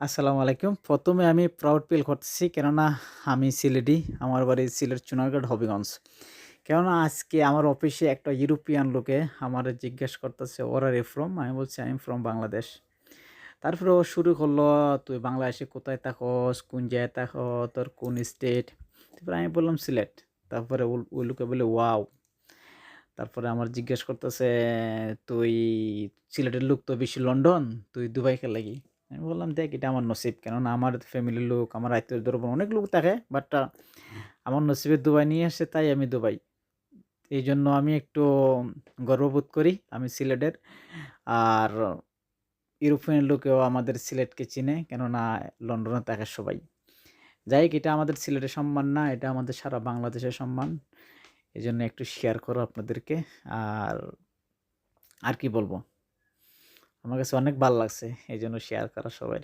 আসসালামু আলাইকুম। ১ম এ আমি প্রাউড ফিল করতেছি কেননা আমি সিলেটি। আমার বাড়ি সিলেট চুনারগড় হবিগঞ্জ। কেননা আজকে আমার অফিসে একটা ইউরোপিয়ান লোকে আমারে জিজ্ঞেস করতেছে, "Where are you from?" আমি বলছি, "I am from বাংলাদেশ।" তারপরে ও শুরু করলো, "তুই বাংলাদেশে কোথায় থাকস? কোন জায়গায় থাকস? তোর কোন স্টেট?" তারপরে আমি বললাম, "সিলেট।" তারপরে ওই লোকে বলে, "ওয়াও!" তারপরে আমার জিজ্ঞেস করতেছে, "তুই সিলেটের লোক তো বেশি লন্ডন, তুই দুবাই কে লাগি?" আমি বললাম, "দেখ এটা আমার নসিব। কেননা আমার ফ্যামিলির লোক, আমার আত্মীয়-স্বজন অনেক লোক থাকে। বাট আমার নসিবে দুবাই নিয়ে আসছে তাই আমি দুবাই। এইজন্য আমি একটু গর্ববোধ করি আমি সিলেটের। আর ইউরোপিয়ান লোকেও আমাদের সিলেটকে চিনে কেননা লন্ডনে থাকে সবাই।" যাই হোক এটা আমাদের সিলেটের সম্মান না, এটা আমাদের সারা বাংলাদেশের সম্মান। এজন্য একটু শেয়ার করো আপনাদেরকে। আর, আর কি বলবো? আমার কাছে অনেক ভাল লাগছে। এইজন্য শেয়ার করা সবাইরে।